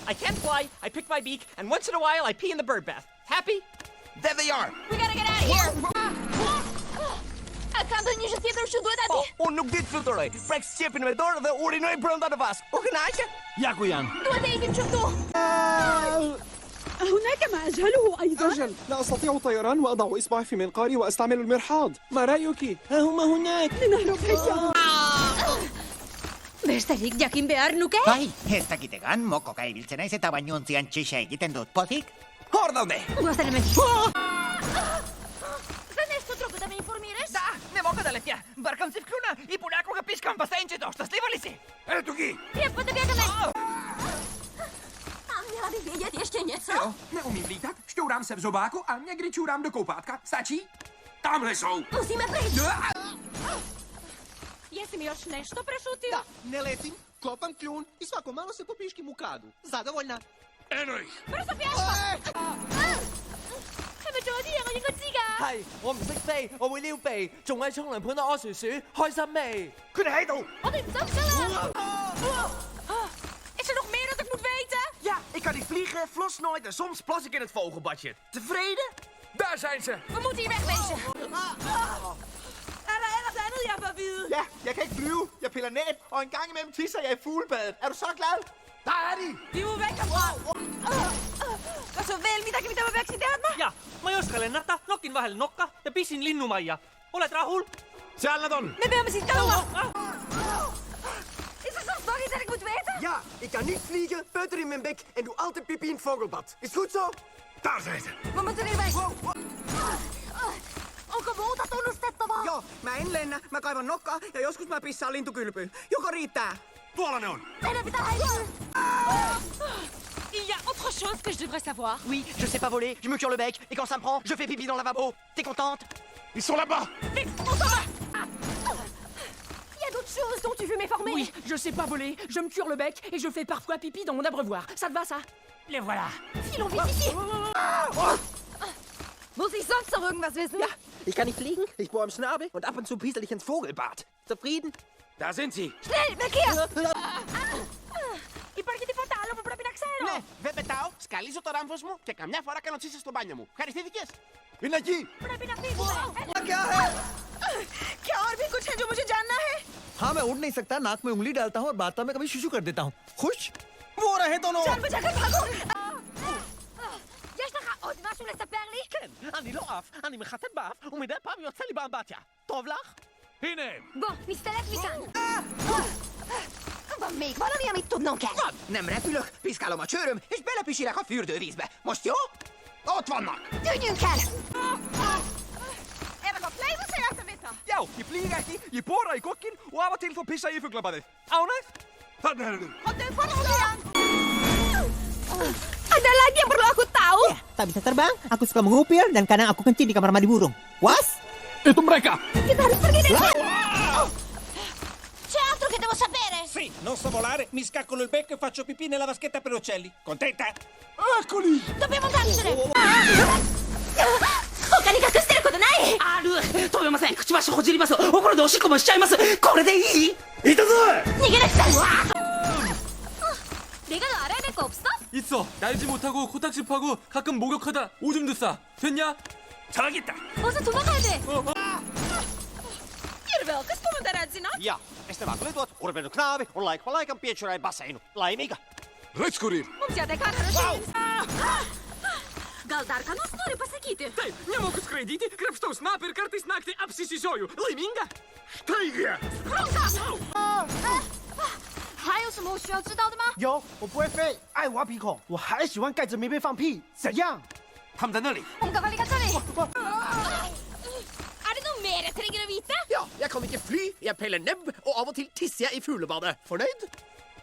I can't fly, I pick my beak, and once in a while I pee in the bird bath. Happy? There they are! We gotta get out of here! Cantonese theater should do it, Daddy. Nuk dit filtroj. Prek sqepin me dorë dhe urinoj brenda në vas. U kënaqe? ياكو يان. Do it, should do. هناك ما أجهله أيضا. أجل، لا أستطيع الطيران وأضع إصبعي في منقاري وأستعمل المرحاض. ما رأيك؟ ها هما هناك. لنهرب هيا. Besterik jakin behar nuke? Bai, ez dakitegan, mokoka ibiltzen naiz eta bainontzian txixa egiten dut, pozik? Hor daude! Guazten hemen. Zanestu trochu da me informires? Da, ne mogu da letja. Barkam si vkluna i Poljakoga piskam basenčito. Štastljivo li si? Eto ki! Lijepo da bjegame. A měla bych vědět ještě něco? Jo, neumím lítat, šťourám se v zobáku a někdy čůrám do koupátka. Stačí? Tamhle jsou. Musíme pryč. Jesi mi još nešto prešutio? Da, ne letim, klopam kljun i svako malo se popiškim u kadu. Zadovoljna. Eno ih! Brzo pješpa!係咪做啲嘢我應該知㗎？係，我唔識飛，我會撩鼻，仲喺沖涼盤度屙薯薯，開心未？佢哋喺度！我哋唔走唔得啦！Is er nog meer dat ik moet weten? Ja, ik kan niet vliegen, vlosnooit en soms plas ik in het vogelbadje. Tevreden? Daar zijn ze! We moeten hier wegwezen. Er der ellers andet, jeg bør vide? Ja, jeg kan ikke flyve. Jeg piller næb, og en gang imellem tisser jeg i fuglebadet. Er du så glad? Der er de! Vi må væk herfra. Katso Velmi, mitä mä väksin tehdä? Ja, ma ei oska lennata, nokin vahel nokka ja pisin linnumajja. Olet rahul? Seal nad on! Me peame siit kauga. Is er soms nog iets dat ik moet weten? Ja, ik kan niet vliegen, peuter in mijn bek en doe altijd pipi in het vogelbad. Is het goed zo? Daar zijn ze! We moeten hier weg. Onko muuta tunnustettavaa? Joo, mä en lennä, mä kaivan nokkaa ja joskus mä pissaan lintukylpyyn. Joka riittää. Tuolla ne on! Meidän pitää häipyä. Il y a autre chose que je devrais savoir. Oui, je sais pas voler, je me cure le bec et quand ça me prend, je fais pipi dans le lavabo. T'es contente? Ils sont là-bas! Vite, on s'en va. Il y a d'autres choses dont tu veux m'informer? Oui, je sais pas voler, je me cure le bec et je fais parfois pipi dans mon abreuvoir. Ça te va, ça? Les voilà. Filons vite ici. Muss ich sonst noch irgendwas wissen? Ja, ich kann nicht fliegen, ich bohre am Schnabel und ab und zu piesel ich ins Vogelbad. Zufrieden? Da sind sie. Schnell, weg hier! Υπάρχει τίποτα άλλο που πρέπει να ξέρω? Ναι, δεν πετάω, σκαλίζω το ράμφος μου και καμιά φορά κάνω τσίσα στο μπάνιο μου. Ευχαριστήθηκες? Είναι εκεί! Πρέπει να φύγουμε! क्या है? क्या और भी कुछ है जो मुझे जानना है? हाँ, मैं उड़ नहीं सकता, नाक में उंगली डालता हूँ और बातों में कभी शुशु कर देता हूँ। खुश? वो रहे दोनों! जान बचाकर भागो! יש לך עוד משהו לספר לי? כן, אני לא עף, אני מחטט באף ומדי פעם יוצא לי באמבטיה. טוב לך? הנה! בוא, נסתלק מכאן! Még valami, amit tudnom kell. Van, nem repülök, piszkálom a csőröm, és belepisilek a fürdővízbe. Most jó? Ott vannak! Tűnjünk el! Er der godt flavor med sig? Ja, je flyger ikke, je borer i kukken, og av og til får pisser i fuglebadet. Agnes? Sådan er det. Og den får kemudian. Ada lagi yang perlu aku tahu? Ya, tak bisa terbang, aku suka mengupil, dan kadang aku kencing di kamar mandi burung. Was? Itu mereka! Kita harus pergi dari sini! C'è altro che devo sapere? Sì, non so volare, mi scaccolo il becco e faccio pipì nella vaschetta per uccelli. Contenta? Eccoli! Dobbiamo andarcene!他に隠してることない？ある！止めません。くちばしほじります。おころでおしっこもしちゃいます。これでいい？いたぞ！逃げなくちゃ！내가 너 알아야 될 거 없어? 있어. 날지 못하고 코딱지파고 가끔 목욕하다 오줌도 싸. 됐냐? 저기 있다! 어서 도망가야 돼! Terwijl, kas komen daaruit zien? Ja, en stel maar geluid worden we de knaben, on lijkt gelijk een beetje uit basseinu. Laimiga. Rechkurir! Mums jātiek ārā no šejienes. Gal dar ką nors nori pasakyti? Taip, nemoku skraidyti, krapštau snapą ir kartais naktį apsisižioju. Laiminga? Steige!还有什么我需要知道的吗？有，我不会飞，爱挖鼻孔，我还喜欢盖着棉被放屁，怎样？他们在那里。 我们赶快离开这里！Er det noe mer jeg trenger å vite? Ja, jeg kan ikke fly, jeg peller nebb, og av og til tisser jeg i fuglebadet. Fornøyd?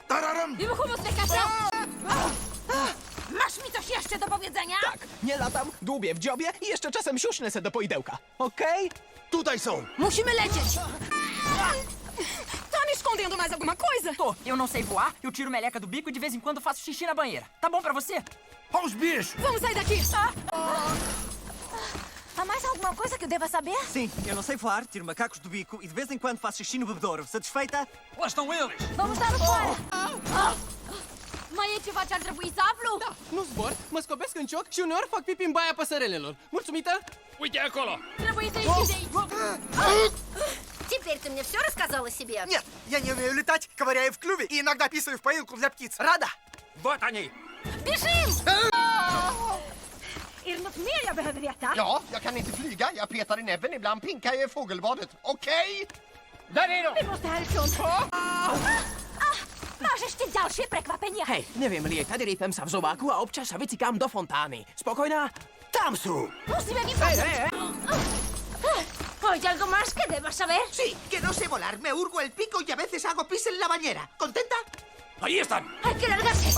Der er de! Vi må komme oss vekk herfra! Masz mi coś jeszcze do powiedzenia? Tak, nie latam, dłubię w dziobie i jeszcze czasem siuśnę se do poidełka. Okej? Tutaj są. Musimy lecieć! Tá me escondendo mais alguma coisa? Tô, eu não sei voar, eu tiro meleca do bico e de vez em quando faço xixi na banheira. Tá bom pra você? Aos bichos! Vamos sair daqui! Há mais alguma coisa que eu deva saber? Sim, eu não sei voar, tiro macacos do bico e de vez em quando faço xixi no bebedouro. Satisfeita? Lá estão eles! Vamos dar o fora! Mai e ceva ce ar trebui să aflu? Da, nu zbor, mă scopesc în cioc și uneori fac pipi în baia păsărelelor. Mulțumită? Uite acolo! Trebuie să ieși de aici. Теперь ты мне все рассказала себе? Нет, я не умею летать, ковыряю в клюве и иногда писаю в поилку для птиц. Рада? Вот они! Bежим! Är det något mer jag behöver veta? Ja, jag kan inte flyga. Jag petar i näbben. Ibland pinkar jag i fågelbadet. Okej? Där är de! Vi måste härifrån. Máš ešte ďalšie prekvapenia? Hej, neviem lietať, rýpem sa v zobáku a občas sa vycikám do fontány. Spokojná? Tam sú! Musíme vypadať. ¿Oye algo más que debas saber? Sí, que no sé volar, me hurgo el pico y a veces hago pis en la bañera. ¿Contenta? Ahí están! Hay que largarse.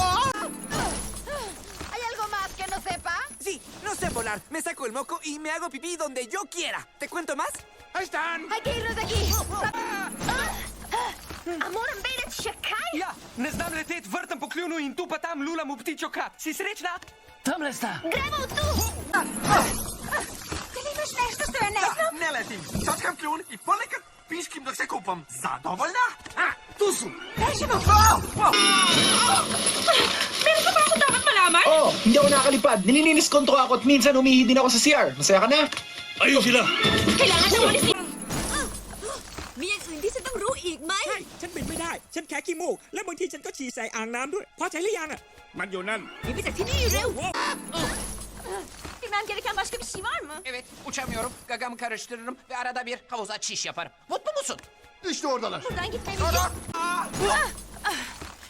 ¿Hay algo más que no sepa? Sí, no sé volar. Me saco el moco y me hago pipí donde yo quiera. ¿Te cuento más? Ahí están! Hay que irnos de aquí. А можем видеть чекай? Я не знам лететь, въртам по клюно и тупа там лула му птичо крат. Си сречна? Там ли ста? Gremo tu! Dali imaš nešto što je ne znam? Ne letim. Čačkam kljun i ponekad piškim dok se kupam. Zadovoljna? Tu su. Bežimo! Meron ka ba ako dapat malaman? Oo, hindi ako nakalipad. Nililinis ko ako at minsan umihi din ako sa CR. Masaya ka na? Ayun sila! Kailangan na ulit. มีอย่างอื่นที่ฉันต้องรู้อีกไหม ใช่ฉันบินไม่ได้ ฉันแค่ขี้มูก และบางทีฉันก็ฉี่ใส่อ่างน้ำด้วย พอใช้หรือยังอ่ะ มันอยู่นั่น Bir de seni ร็ว Bilmem gereken başka bir şey var mı? Evet, uçamıyorum. Gagamı karıştırırım ve arada bir havuza çiş yaparım. Mutlu musun? İşte oradalar. Buradan gitmeliyiz.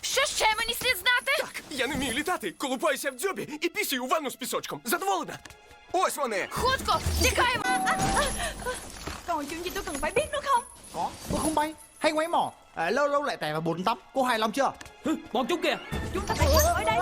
Що ще мені слід знати? Так, я не вмію літати, колупаюся в дзьобі і пісію у ванну з пісочком. Задоволена? Ось вони! Хутко, тікаємо! Còn chuyện gì tôi cần phải biết nữa không? Có, tôi không bay. Hay quấy mỏ. Lâu lâu lại tè vào bồn tắm. Cô hài lòng chưa? Bọn chúng kìa! Chúng ta phải thoát khỏi đây!